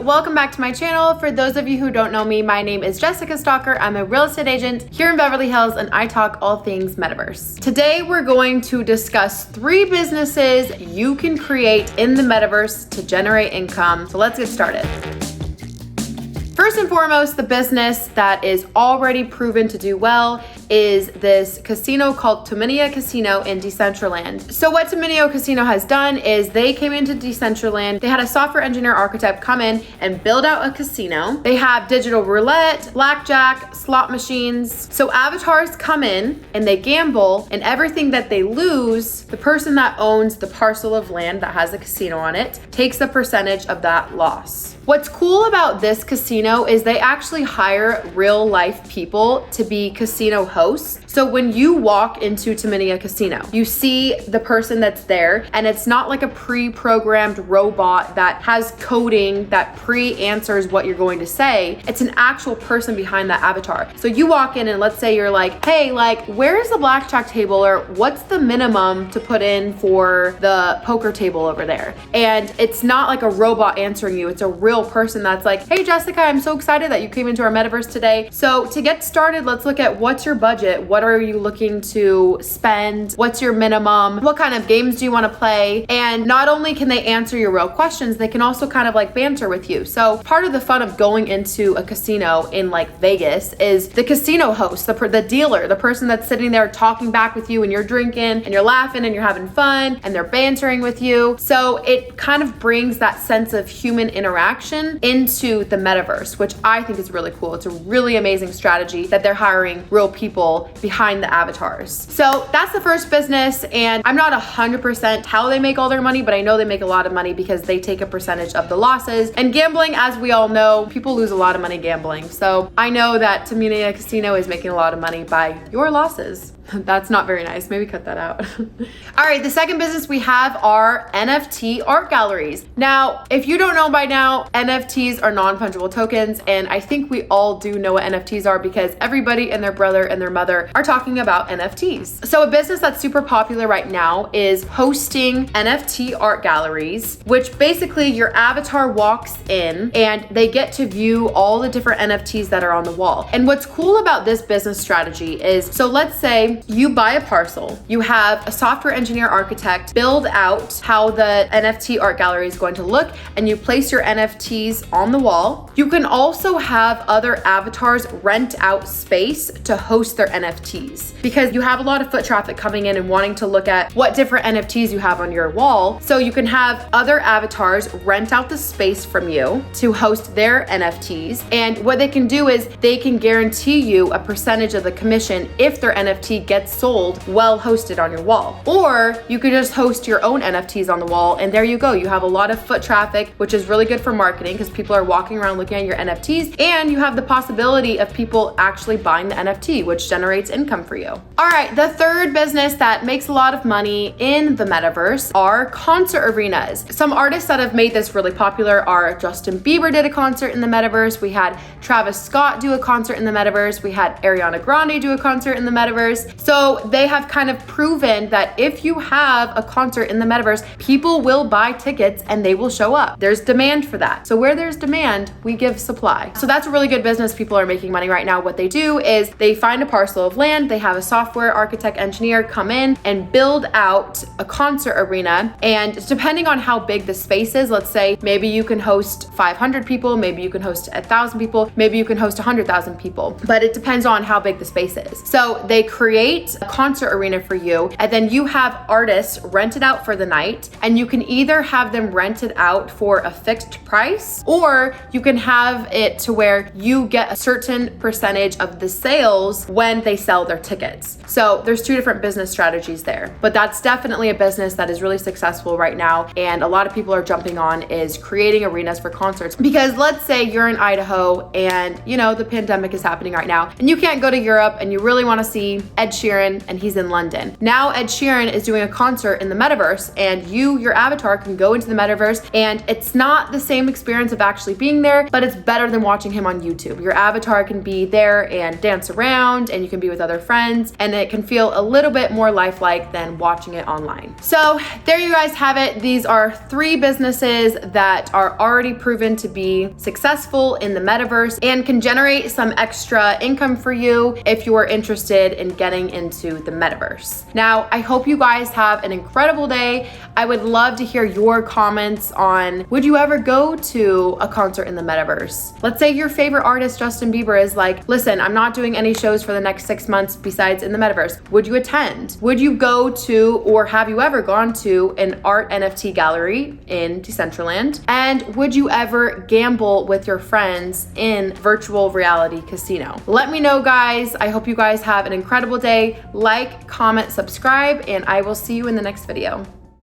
welcome back to my channel. For those of you who don't know me, my name is Jessica Stalker. I'm a real estate agent here in Beverly Hills and I talk all things metaverse. Today we're going to discuss 3 businesses you can create in the metaverse to generate income. So let's get started. First and foremost, the business that is already proven to do well is this casino called Tominoya Casino in Decentralaand. So what Tominoya Casino has done is they came into Decentralaand. They had a software engineer architect come in and build out a casino. They have digital roulette, blackjack, slot machines. So avatars come in and they gamble, and everything that they lose, the person that owns the parcel of land that has a casino on it takes a percentage of that loss. What's cool about this casino is they actually hire real life people to be casino hosts. So when you walk into Tominoya Casino, you see the person that's there, and it's not like a pre-programmed robot that has coding that pre-answers what you're going to say. It's an actual person behind that avatar. So you walk in and let's say you're like, hey, like, where's the blackjack table, or what's the minimum to put in for the poker table over there? And it's not like a robot answering you. It's a real person that's like, hey, Jessica, I'm so excited that you came into our metaverse today. So to get started, let's look at what's your budget? What are you looking to spend? What's your minimum? What kind of games do you want to play? And not only can they answer your real questions, they can also kind of like banter with you. So part of the fun of going into a casino in like Vegas is the casino host, the dealer, the person that's sitting there talking back with you, and you're drinking and you're laughing and you're having fun and they're bantering with you. So it kind of brings that sense of human interaction into the metaverse, which I think is really cool. It's a really amazing strategy that they're hiring real people behind the avatars. So that's the first business, and I'm not 100% how they make all their money, but I know they make a lot of money because they take a percentage of the losses. And gambling, as we all know, people lose a lot of money gambling. So I know that Tominoya Casino is making a lot of money by your losses. That's not very nice. Maybe cut that out. All right, the second business we have are NFT art galleries. Now, if you don't know by now, NFTs are non-fungible tokens, and I think we all do know what NFTs are because everybody and their brother and their mother are talking about NFTs. So a business that's super popular right now is hosting NFT art galleries, which basically your avatar walks in and they get to view all the different NFTs that are on the wall. And what's cool about this business strategy is, so let's say you buy a parcel, you have a software engineer architect build out how the NFT art gallery is going to look, and you place your NFTs on the wall. You can also have other avatars rent out space to host their NFTs because you have a lot of foot traffic coming in and wanting to look at what different NFTs you have on your wall. So you can have other avatars rent out the space from you to host their NFTs. And what they can do is they can guarantee you a percentage of the commission if their NFT gets sold well hosted on your wall. Or you could just host your own NFTs on the wall, and there you go. You have a lot of foot traffic, which is really good for marketing because people are walking around looking at your NFTs, and you have the possibility of people actually buying the NFT, which generates income for you. All right, the third business that makes a lot of money in the metaverse are concert arenas. Some artists that have made this really popular are Justin Bieber did a concert in the metaverse. We had Travis Scott do a concert in the metaverse. We had Ariana Grande do a concert in the metaverse. So they have kind of proven that if you have a concert in the metaverse, people will buy tickets and they will show up. There's demand for that. So where there's demand, we give supply. So that's a really good business. People are making money right now. What they do is they find a parcel of land, they have a software architect engineer come in and build out a concert arena. And depending on how big the space is, let's say maybe you can host 500 people, maybe you can host 1,000 people, maybe you can host 100,000 people, but it depends on how big the space is. So they create a concert arena for you, and then you have artists rent it out for the night, and you can either have them rent it out for a fixed price, or you can have it to where you get a certain percentage of the sales when they sell their tickets. So there's 2 different business strategies there, but that's definitely a business that is really successful right now, and a lot of people are jumping on is creating arenas for concerts. Because let's say you're in Idaho and you know the pandemic is happening right now and you can't go to Europe and you really want to see Ed Sheeran and he's in London. Now Ed Sheeran is doing a concert in the metaverse, and your avatar can go into the metaverse, and it's not the same experience of actually being there, but it's better than watching him on YouTube. Your avatar can be there and dance around, and you can be with other friends, and it can feel a little bit more lifelike than watching it online. So there you guys have it. These are 3 businesses that are already proven to be successful in the metaverse and can generate some extra income for you if you are interested in getting into the metaverse. Now, I hope you guys have an incredible day. I would love to hear your comments on, would you ever go to a concert in the metaverse? Let's say your favorite artist, Justin Bieber, is like, listen, I'm not doing any shows for the next 6 months besides in the metaverse. Would you attend? Would you go to, or have you ever gone to, an art NFT gallery in Decentralaand? And would you ever gamble with your friends in virtual reality casino? Let me know, guys. I hope you guys have an incredible day. Like, comment, subscribe, and I will see you in the next video.